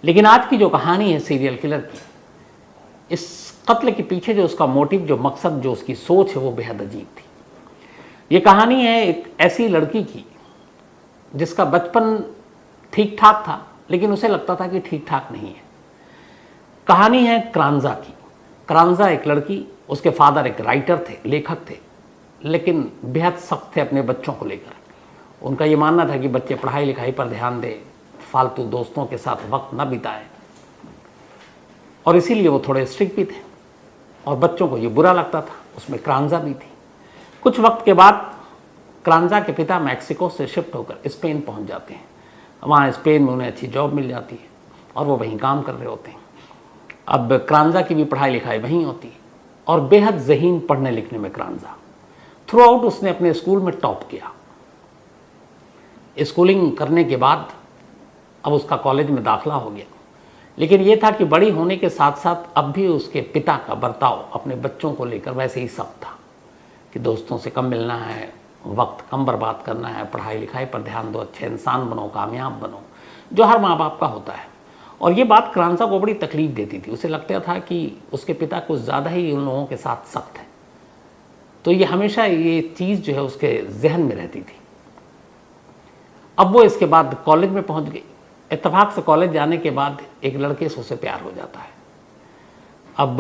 लेकिन आज की जो कहानी है सीरियल किलर की, इस कत्ल के पीछे जो उसका मोटिव, जो मकसद, जो उसकी सोच है, वो बेहद अजीब थी। ये कहानी है एक ऐसी लड़की की जिसका बचपन ठीक ठाक था, लेकिन उसे लगता था कि ठीक ठाक नहीं है। कहानी है क्रांजा की। क्रांजा एक लड़की, उसके फादर एक राइटर थे, लेखक थे, लेकिन बेहद सख्त थे अपने बच्चों को लेकर। उनका ये मानना था कि बच्चे पढ़ाई लिखाई पर ध्यान दें, फालतू दोस्तों के साथ वक्त न बिताएं, और इसीलिए वो थोड़े स्ट्रिक्ट भी थे और बच्चों को ये बुरा लगता था। उसमें क्रांजा भी थी। कुछ वक्त के बाद क्रांजा के पिता मैक्सिको से शिफ्ट होकर स्पेन पहुंच जाते हैं। वहाँ स्पेन में उन्हें अच्छी जॉब मिल जाती है और वो वहीं काम कर रहे होते हैं। अब क्रांजा की भी पढ़ाई लिखाई वहीं होती है और बेहद ज़हीन पढ़ने लिखने में क्रांजा। थ्रू आउट उसने अपने स्कूल में टॉप किया। स्कूलिंग करने के बाद अब उसका कॉलेज में दाखिला हो गया, लेकिन ये था कि बड़ी होने के साथ साथ अब भी उसके पिता का बर्ताव अपने बच्चों को लेकर वैसे ही सख्त था कि दोस्तों से कम मिलना है, वक्त कम बर्बाद करना है, पढ़ाई लिखाई पर ध्यान दो, अच्छे इंसान बनो, कामयाब बनो, जो हर माँ बाप का होता है। और ये बात क्रांजा को बड़ी तकलीफ देती थी। उसे लगता था कि उसके पिता कुछ ज़्यादा ही उन लोगों के साथ सख्त है। तो ये हमेशा ये चीज़ जो है उसके जहन में रहती थी। अब वो इसके बाद कॉलेज में पहुंच गई। इत्तेफाक से कॉलेज जाने के बाद एक लड़के से उसे प्यार हो जाता है। अब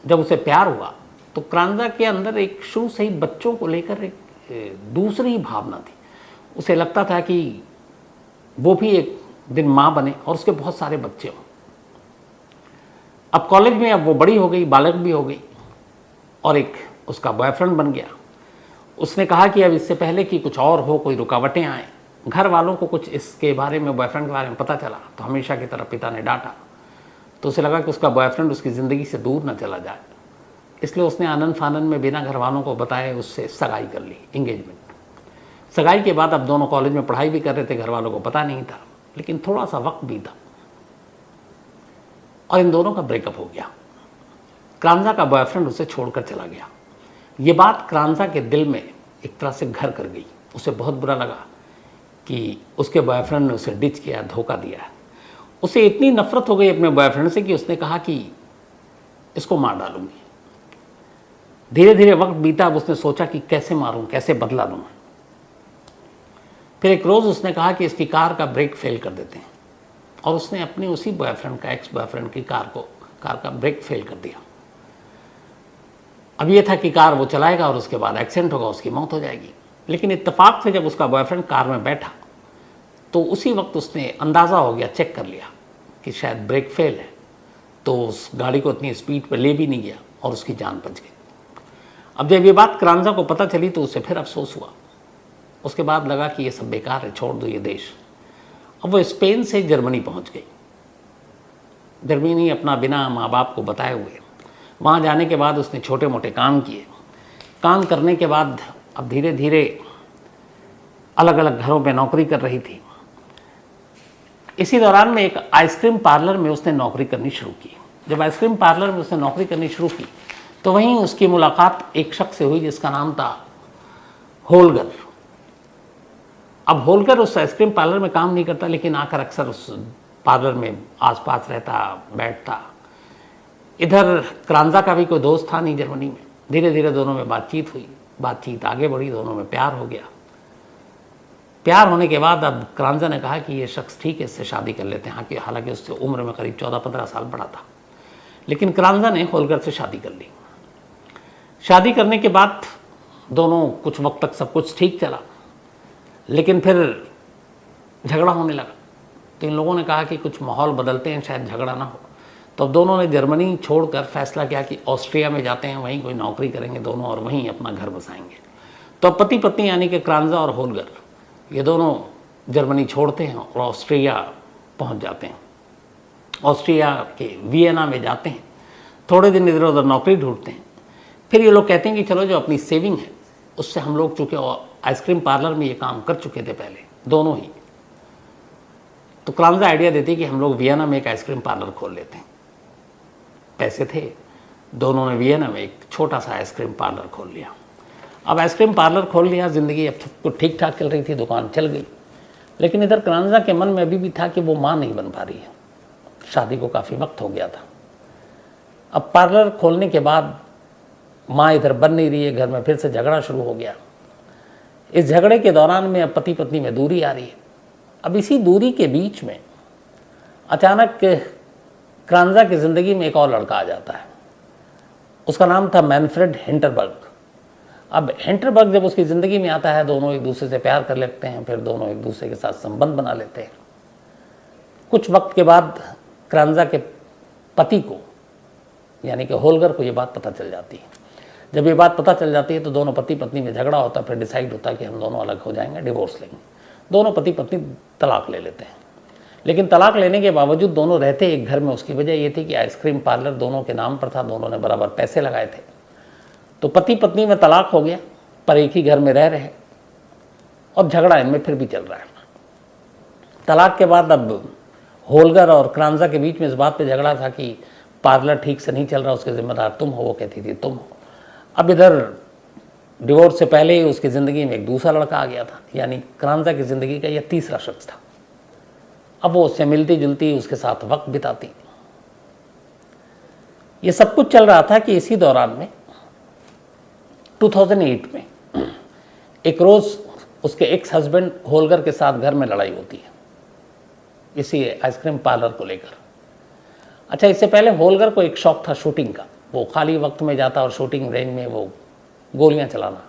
जब उसे प्यार हुआ तो क्रांजा के अंदर एक शुरू से ही बच्चों को लेकर एक दूसरी ही भावना थी। उसे लगता था कि वो भी एक दिन माँ बने और उसके बहुत सारे बच्चे हों। अब कॉलेज में अब वो बड़ी हो गई, बालक भी हो गई और एक उसका बॉयफ्रेंड बन गया। उसने कहा कि अब इससे पहले कि कुछ और हो, कोई रुकावटें आए, घर वालों को कुछ इसके बारे में, बॉयफ्रेंड के बारे में पता चला तो हमेशा की तरह पिता ने डांटा। तो उसे लगा कि उसका बॉयफ्रेंड उसकी ज़िंदगी से दूर न चला जाए, इसलिए उसने आनंद फानन में बिना घर वालों को बताए उससे सगाई कर ली, इंगेजमेंट। सगाई के बाद अब दोनों कॉलेज में पढ़ाई भी कर रहे थे, घर वालों को पता नहीं था, लेकिन थोड़ा सा वक्त बीता और इन दोनों का ब्रेकअप हो गया। क्रांजा का बॉयफ्रेंड उसे छोड़कर चला गया। ये बात क्रांजा के दिल में एक तरह से घर कर गई। उसे बहुत बुरा लगा कि उसके बॉयफ्रेंड ने उसे डिच किया, धोखा दिया है। उसे इतनी नफरत हो गई अपने बॉयफ्रेंड से कि उसने कहा कि इसको मार डालूंगी। धीरे धीरे वक्त बीता। अब उसने सोचा कि कैसे मारूं, कैसे बदला लूं। फिर एक रोज़ उसने कहा कि इसकी कार का ब्रेक फेल कर देते हैं, और उसने अपने उसी बॉयफ्रेंड का, एक्स बॉयफ्रेंड की कार का ब्रेक फेल कर दिया। अब ये था कि कार वो चलाएगा और उसके बाद एक्सीडेंट होगा, उसकी मौत हो जाएगी। लेकिन इत्तेफाक से जब उसका बॉयफ्रेंड कार में बैठा तो उसी वक्त उसने अंदाज़ा हो गया, चेक कर लिया कि शायद ब्रेक फेल है, तो उस गाड़ी को इतनी स्पीड पर ले भी नहीं गया और उसकी जान बच गई। अब जब ये बात क्रांजा को पता चली तो उसे फिर अफसोस हुआ। उसके बाद लगा कि ये सब बेकार है, छोड़ दो ये देश। अब वो स्पेन से जर्मनी पहुंच गई। जर्मनी अपना बिना माँ बाप को बताए हुए। वहाँ जाने के बाद उसने छोटे मोटे काम किए। काम करने के बाद अब धीरे धीरे अलग अलग घरों में नौकरी कर रही थी। इसी दौरान में एक आइसक्रीम पार्लर में उसने नौकरी करनी शुरू की। जब आइसक्रीम पार्लर में उसने नौकरी करनी शुरू की तो वहीं उसकी मुलाकात एक शख्स से हुई जिसका नाम था होलगर। अब होलगर उस आइसक्रीम पार्लर में काम नहीं करता, लेकिन आकर अक्सर उस पार्लर में आसपास रहता, बैठता। इधर क्रांजा का भी कोई दोस्त था नहीं जर्मनी में। धीरे धीरे दोनों में बातचीत हुई, बातचीत आगे बढ़ी, दोनों में प्यार हो गया। प्यार होने के बाद अब क्रांजा ने कहा कि ये शख्स ठीक है, इससे शादी कर लेते हैं। हालांकि उससे उम्र में करीब 14-15 साल बड़ा था, लेकिन क्रांजा ने होलगर से शादी कर ली। शादी करने के बाद दोनों कुछ वक्त तक सब कुछ ठीक चला, लेकिन फिर झगड़ा होने लगा। तो इन लोगों ने कहा कि कुछ माहौल बदलते हैं, शायद झगड़ा ना हो। तो अब दोनों ने जर्मनी छोड़कर फैसला किया कि ऑस्ट्रिया में जाते हैं, वहीं कोई नौकरी करेंगे दोनों और वहीं अपना घर बसाएंगे। तो अब पति पत्नी यानी कि क्रांजा और होलगर ये दोनों जर्मनी छोड़ते हैं और ऑस्ट्रिया पहुंच जाते हैं। ऑस्ट्रिया के वियना में जाते हैं, थोड़े दिन इधर उधर नौकरी ढूंढते हैं। फिर ये लोग कहते हैं कि चलो जो अपनी सेविंग है उससे हम लोग, चूँकि आइसक्रीम पार्लर में ये काम कर चुके थे पहले दोनों ही, तो क्रांजा आइडिया देती कि हम लोग वियना में एक आइसक्रीम पार्लर खोल लेते हैं। पैसे थे, दोनों ने वियना में एक छोटा सा आइसक्रीम पार्लर खोल लिया। अब आइसक्रीम पार्लर खोल लिया, ज़िंदगी अब सब कुछ ठीक ठाक चल रही थी, दुकान चल गई। लेकिन इधर क्रांजा के मन में अभी भी था कि वो माँ नहीं बन पा रही है। शादी को काफ़ी वक्त हो गया था। अब पार्लर खोलने के बाद माँ इधर बन नहीं रही है, घर में फिर से झगड़ा शुरू हो गया। इस झगड़े के दौरान में अब पति पत्नी में दूरी आ रही है। अब इसी दूरी के बीच में अचानक क्रांजा की ज़िंदगी में एक और लड़का आ जाता है। उसका नाम था मैनफ्रेड हिंटरबर्ग। अब हिंटरबर्ग जब उसकी ज़िंदगी में आता है, दोनों एक दूसरे से प्यार कर लेते हैं, फिर दोनों एक दूसरे के साथ संबंध बना लेते हैं। कुछ वक्त के बाद क्रांजा के पति को, यानी कि होलगर को, ये बात पता चल जाती है। जब ये बात पता चल जाती है तो दोनों पति पत्नी में झगड़ा होता है। फिर डिसाइड होता है कि हम दोनों अलग हो जाएंगे, डिवोर्स लेंगे। दोनों पति पत्नी तलाक ले लेते हैं। लेकिन तलाक लेने के बावजूद दोनों रहते एक घर में। उसकी वजह ये थी कि आइसक्रीम पार्लर दोनों के नाम पर था, दोनों ने बराबर पैसे लगाए थे। तो पति पत्नी में तलाक हो गया, पर एक ही घर में रह रहे और झगड़ा इनमें फिर भी चल रहा है। तलाक के बाद अब होलगर और क्रांजा के बीच में इस बात पे झगड़ा था कि पार्लर ठीक से नहीं चल रहा, उसके जिम्मेदार तुम हो। वो कहती थी तुम हो। अब इधर डिवोर्स से पहले ही उसकी ज़िंदगी में एक दूसरा लड़का आ गया था, यानी क्रांजा की ज़िंदगी का यह तीसरा शख्स था। अब वो उससे मिलती जुलती, उसके साथ वक्त बिताती। ये सब कुछ चल रहा था कि इसी दौरान में 2008 में एक रोज़ उसके एक्स हस्बैंड होलगर के साथ घर में लड़ाई होती है, इसी आइसक्रीम पार्लर को लेकर। अच्छा, इससे पहले होलगर को एक शौक था शूटिंग का। वो खाली वक्त में जाता और शूटिंग रेंज में वो गोलियां चलाना,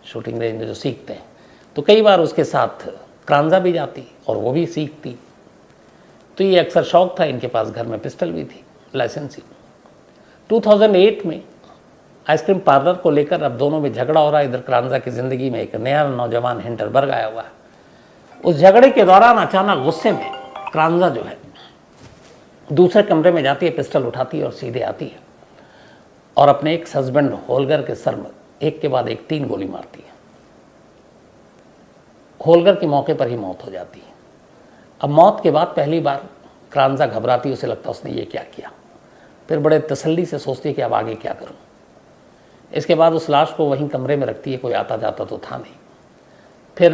शूटिंग रेंज में जो सीखते हैं, तो कई बार उसके साथ क्रांजा भी जाती और वो भी सीखती। तो ये अक्सर शौक था। इनके पास घर में पिस्टल भी थी, लाइसेंसी। 2008 में आइसक्रीम पार्लर को लेकर अब दोनों में झगड़ा हो रहा है। इधर क्रांजा की ज़िंदगी में एक नया नौजवान हिंटरबर्ग आया हुआ है। उस झगड़े के दौरान अचानक गुस्से में क्रांजा जो है दूसरे कमरे में जाती है, पिस्टल उठाती है और सीधे आती है और अपने एक हस्बैंड होलगर के सर में एक के बाद एक 3 गोली मारती है। होलगर की मौके पर ही मौत हो जाती है। अब मौत के बाद पहली बार क्रांजा घबराती है, उसे लगता है उसने ये क्या किया। फिर बड़े तसल्ली से सोचती है कि अब आगे क्या करूं। इसके बाद उस लाश को वहीं कमरे में रखती है, कोई आता जाता तो था नहीं। फिर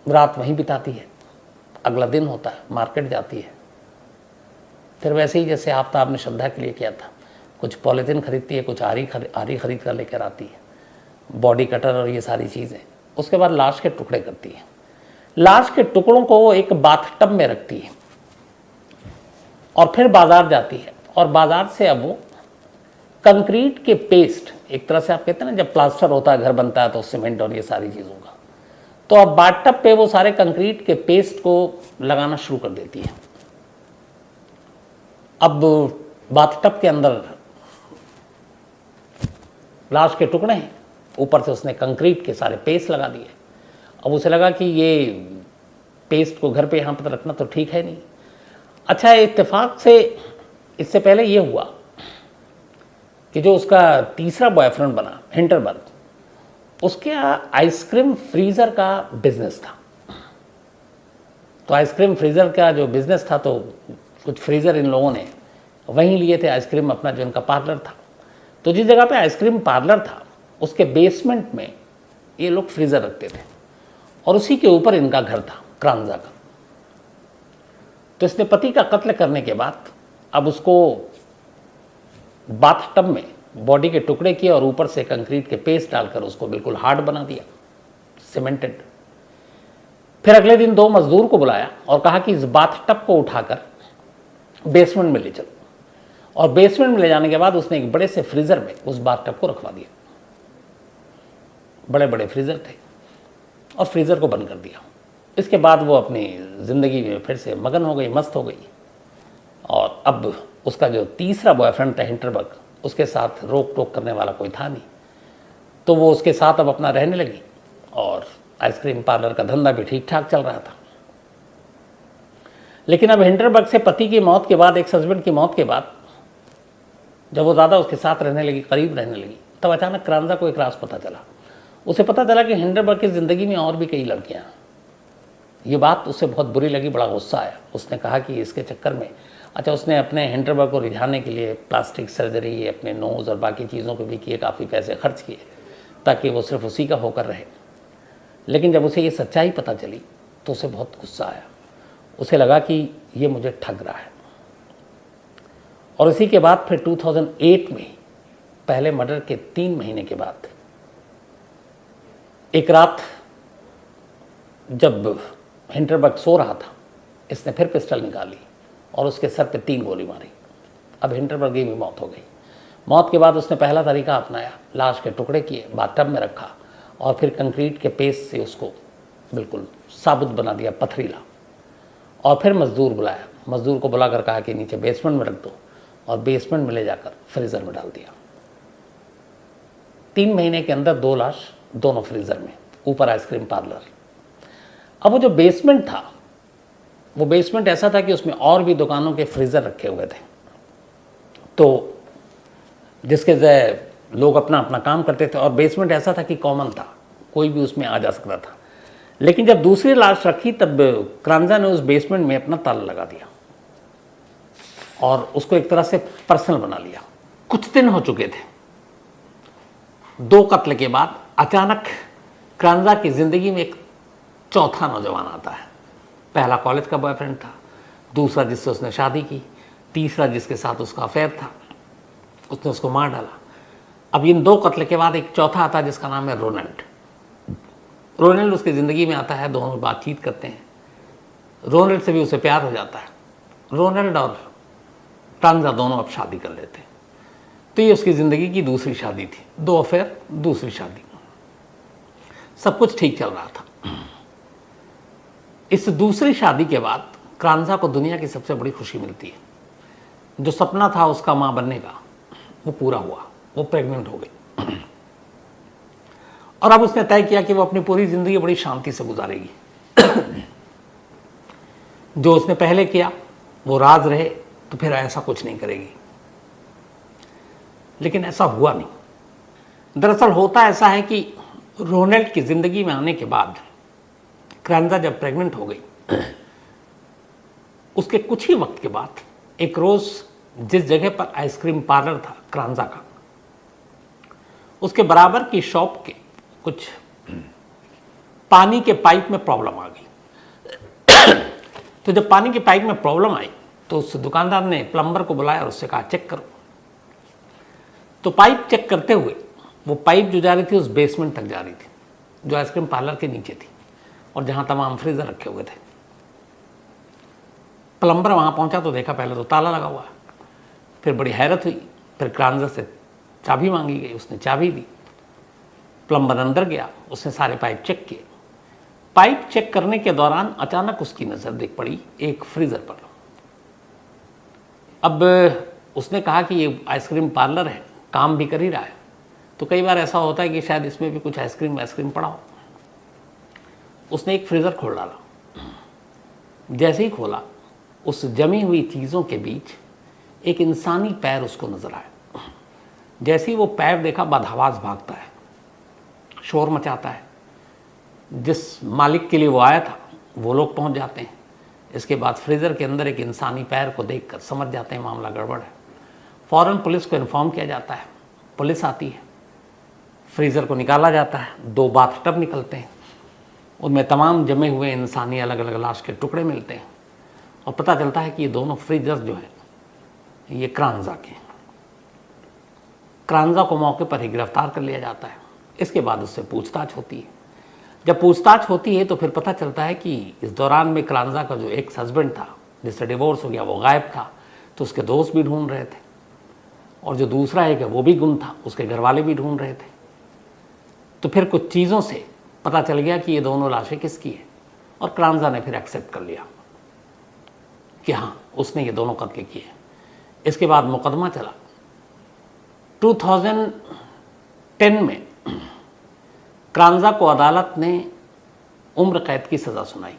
रात वहीं बिताती है। अगला दिन होता है, मार्केट जाती है। फिर वैसे ही जैसे आफ्ताब ने श्रद्धा के लिए किया था, कुछ पॉलीथीन खरीदती है, कुछ आरी खरीद कर लेकर आती है, बॉडी कटर और ये सारी चीज़ें। उसके बाद लाश के टुकड़े करती है। लाश के टुकड़ों को वो एक बाथटब में रखती है और फिर बाजार जाती है। और बाजार से अब वो कंक्रीट के पेस्ट, एक तरह से आप कहते हैं ना जब प्लास्टर होता है, घर बनता है तो सीमेंट और ये सारी चीज़ों का, तो अब बाथटब पे वो सारे कंक्रीट के पेस्ट को लगाना शुरू कर देती है। अब बाथटब के अंदर लाश के टुकड़े हैं, ऊपर से उसने कंक्रीट के सारे पेस्ट लगा दिए। अब उसे लगा कि ये पेस्ट को घर पे यहाँ पर रखना तो ठीक है नहीं। अच्छा, इत्तेफाक से इससे पहले ये हुआ कि जो उसका तीसरा बॉयफ्रेंड बना हिंटरबर्ग, उसके आइसक्रीम फ्रीज़र का बिजनेस था। तो आइसक्रीम फ्रीज़र का जो बिजनेस था, तो कुछ फ्रीज़र इन लोगों ने वहीं लिए थे, आइसक्रीम अपना जो इनका पार्लर था। तो जिस जगह पे आइसक्रीम पार्लर था उसके बेसमेंट में ये लोग फ्रीज़र रखते थे और उसी के ऊपर इनका घर था, क्रांजा का। तो इसने पति का कत्ल करने के बाद अब उसको बाथटब में बॉडी के टुकड़े किए और ऊपर से कंक्रीट के पेस्ट डालकर उसको बिल्कुल हार्ड बना दिया, सीमेंटेड। फिर अगले दिन 2 मजदूर को बुलाया और कहा कि इस बाथटब को उठाकर बेसमेंट में ले चलो। और बेसमेंट में ले जाने के बाद उसने एक बड़े से फ्रीजर में उस बाथटब को रखवा दिया। बड़े बड़े फ्रीजर थे और फ्रीजर को बंद कर दिया। इसके बाद वो अपनी ज़िंदगी में फिर से मगन हो गई, मस्त हो गई। और अब उसका जो तीसरा बॉयफ्रेंड था हिंटरबर्ग, उसके साथ रोक टोक करने वाला कोई था नहीं। तो वो उसके साथ अब अपना रहने लगी और आइसक्रीम पार्लर का धंधा भी ठीक ठाक चल रहा था। लेकिन अब हिंटरबर्ग से पति की मौत के बाद, एक हस्बैंड की मौत के बाद, जब वो ज़्यादा उसके साथ रहने लगी, करीब रहने लगी, तब अचानक क्रांजा को एक राज पता चला। उसे पता चला कि हिंटरबर्ग की ज़िंदगी में और भी कई लड़कियां। ये बात उसे बहुत बुरी लगी, बड़ा गुस्सा आया। उसने कहा कि इसके चक्कर में, अच्छा, उसने अपने हिंटरबर्ग को रिझाने के लिए प्लास्टिक सर्जरी, अपने नोज़ और बाकी चीज़ों पे भी किए, काफ़ी पैसे खर्च किए ताकि वो सिर्फ उसी का होकर रहे। लेकिन जब उसे ये सच्चाई पता चली तो उसे बहुत गुस्सा आया। उसे लगा कि ये मुझे ठग रहा है, और इसी के बाद फिर 2008 में पहले मर्डर के 3 महीने के बाद एक रात जब हिंटरबर्ग सो रहा था, इसने फिर पिस्टल निकाली और उसके सर पे 3 गोली मारी। अब हिंटरबर्ग की भी मौत हो गई। मौत के बाद उसने पहला तरीका अपनाया, लाश के टुकड़े किए, बाथटब में रखा और फिर कंक्रीट के पेस्ट से उसको बिल्कुल साबुत बना दिया, पथरीला। और फिर मजदूर बुलाया, मजदूर को बुलाकर कहा कि नीचे बेसमेंट में रख दो, और बेसमेंट में ले जाकर फ्रीज़र में डाल दिया। 3 महीने के अंदर 2 लाश, दोनों फ्रीज़र में, ऊपर आइसक्रीम पार्लर। अब वो जो बेसमेंट था, वो बेसमेंट ऐसा था कि उसमें और भी दुकानों के फ्रीज़र रखे हुए थे, तो जिसके जरिए लोग अपना अपना काम करते थे। और बेसमेंट ऐसा था कि कॉमन था, कोई भी उसमें आ जा सकता था। लेकिन जब दूसरी लाश रखी तब क्रांजा ने उस बेसमेंट में अपना ताला लगा दिया और उसको एक तरह से पर्सनल बना लिया। कुछ दिन हो चुके थे, 2 कत्ल के बाद अचानक क्रांजा की ज़िंदगी में एक चौथा नौजवान आता है। पहला कॉलेज का बॉयफ्रेंड था, दूसरा जिससे उसने शादी की, तीसरा जिसके साथ उसका अफेयर था, उसने उसको मार डाला। अब इन 2 कत्ल के बाद एक चौथा आता है जिसका नाम है रोनाल्ड। रोनाल्ड उसकी ज़िंदगी में आता है, दोनों बातचीत करते हैं। रोनाल्ड से भी उसे प्यार हो जाता है। रोनाल्ड और क्रांजा दोनों अब शादी कर लेते हैं। तो ये उसकी ज़िंदगी की दूसरी शादी थी, 2 अफेयर, दूसरी शादी। सब कुछ ठीक चल रहा था। इस दूसरी शादी के बाद क्रांजा को दुनिया की सबसे बड़ी खुशी मिलती है। जो सपना था उसका मां बनने का, वो पूरा हुआ, वो प्रेग्नेंट हो गई। और अब उसने तय किया कि वो अपनी पूरी जिंदगी बड़ी शांति से गुजारेगी। जो उसने पहले किया वो राज रहे, तो फिर ऐसा कुछ नहीं करेगी। लेकिन ऐसा हुआ नहीं। दरअसल होता ऐसा है कि रोनाल्ड की जिंदगी में आने के बाद क्रांजा जब प्रेग्नेंट हो गई, उसके कुछ ही वक्त के बाद एक रोज जिस जगह पर आइसक्रीम पार्लर था क्रांजा का, उसके बराबर की शॉप के कुछ पानी के पाइप में प्रॉब्लम आ गई। तो जब पानी के पाइप में प्रॉब्लम आई तो उस दुकानदार ने प्लम्बर को बुलाया और उससे कहा चेक करो। तो पाइप चेक करते हुए वो पाइप जो जा रही थी उस बेसमेंट तक जा रही थी, जो आइसक्रीम पार्लर के नीचे थी और जहां तमाम फ्रीजर रखे हुए थे। प्लम्बर वहां पहुंचा तो देखा पहले तो ताला लगा हुआ है। फिर बड़ी हैरत हुई, फिर क्रांजा से चाबी मांगी गई, उसने चाबी दी। प्लम्बर अंदर गया, उसने सारे पाइप चेक किए। पाइप चेक करने के दौरान अचानक उसकी नज़र देख पड़ी एक फ्रीज़र पर। अब उसने कहा कि ये आइसक्रीम पार्लर है, काम भी कर ही रहा है, तो कई बार ऐसा होता है कि शायद इसमें भी कुछ आइसक्रीम पड़ा हो। उसने एक फ्रीज़र खोल डाला। जैसे ही खोला, उस जमी हुई चीज़ों के बीच एक इंसानी पैर उसको नज़र आया। जैसे ही वो पैर देखा, बदहवास भागता है, शोर मचाता है। जिस मालिक के लिए वो आया था वो लोग पहुंच जाते हैं। इसके बाद फ्रीज़र के अंदर एक इंसानी पैर को देखकर समझ जाते हैं मामला गड़बड़ है। फ़ौरन पुलिस को इन्फॉर्म किया जाता है। पुलिस आती है, फ्रीज़र को निकाला जाता है। 2 बाथटब निकलते हैं, उनमें तमाम जमे हुए इंसानी अलग अलग लाश के टुकड़े मिलते हैं और पता चलता है कि ये दोनों फ्रीज़र जो हैं ये क्रांजा के हैं। क्रांजा को मौके पर ही गिरफ्तार कर लिया जाता है। इसके बाद उससे पूछताछ होती है। जब पूछताछ होती है तो फिर पता चलता है कि इस दौरान में क्रांजा का जो एक्स हस्बैंड था, जिससे डिवोर्स हो गया, वो गायब था। तो उसके दोस्त भी ढूंढ रहे थे और जो दूसरा एक है वो भी गुम था, उसके घर वाले भी ढूंढ रहे थे। तो फिर कुछ चीज़ों से पता चल गया कि ये दोनों लाशें किसकी है और क्रांजा ने फिर एक्सेप्ट कर लिया कि हाँ, उसने ये दोनों कत्ल किए। इसके बाद मुकदमा चला। 2010 में क्रांजा को अदालत ने उम्र कैद की सज़ा सुनाई।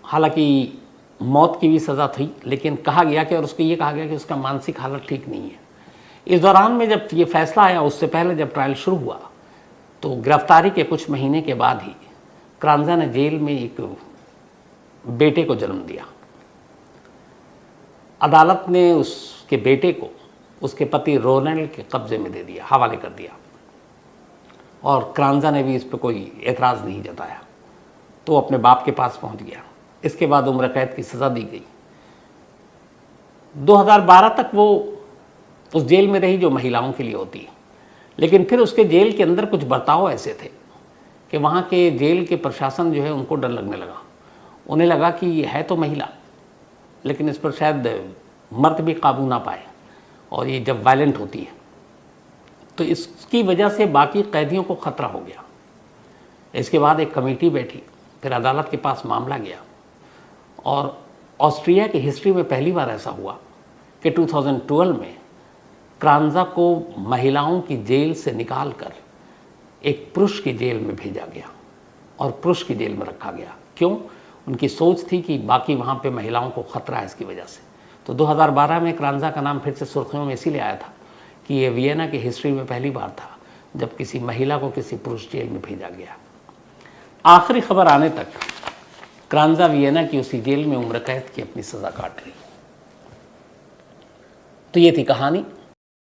हालांकि मौत की भी सज़ा थी, लेकिन कहा गया कि, और उसको ये कहा गया कि उसका मानसिक हालत ठीक नहीं है। इस दौरान में जब ये फैसला आया, उससे पहले जब ट्रायल शुरू हुआ, तो गिरफ्तारी के कुछ महीने के बाद ही क्रांजा ने जेल में एक बेटे को जन्म दिया। अदालत ने उसके बेटे को उसके पति रोनाल्ड के कब्जे में दे दिया, हवाले कर दिया, और क्रांजा ने भी इस पर कोई एतराज़ नहीं जताया, तो अपने बाप के पास पहुंच गया। इसके बाद उम्र कैद की सज़ा दी गई। 2012 तक वो उस जेल में रही जो महिलाओं के लिए होती है, लेकिन फिर उसके जेल के अंदर कुछ बर्ताव ऐसे थे कि वहाँ के जेल के प्रशासन जो है उनको डर लगने लगा। उन्हें लगा कि ये है तो महिला, लेकिन इस पर शायद मर्द भी काबू ना पाए, और ये जब वायलेंट होती है तो इसकी वजह से बाकी कैदियों को ख़तरा हो गया। इसके बाद एक कमेटी बैठी, फिर अदालत के पास मामला गया, और ऑस्ट्रिया की हिस्ट्री में पहली बार ऐसा हुआ कि 2012 में क्रांजा को महिलाओं की जेल से निकालकर एक पुरुष की जेल में भेजा गया और पुरुष की जेल में रखा गया। क्यों? उनकी सोच थी कि बाकी वहाँ पे महिलाओं को ख़तरा है इसकी वजह से। तो 2012 में क्रांजा का नाम फिर से सुर्खियों में इसीलिए आया था कि ये वियना की हिस्ट्री में पहली बार था जब किसी महिला को किसी पुरुष जेल में भेजा गया। आखिरी खबर आने तक क्रांजा वियना की उसी जेल में उम्र कैद की अपनी सज़ा काट रही। तो ये थी कहानी।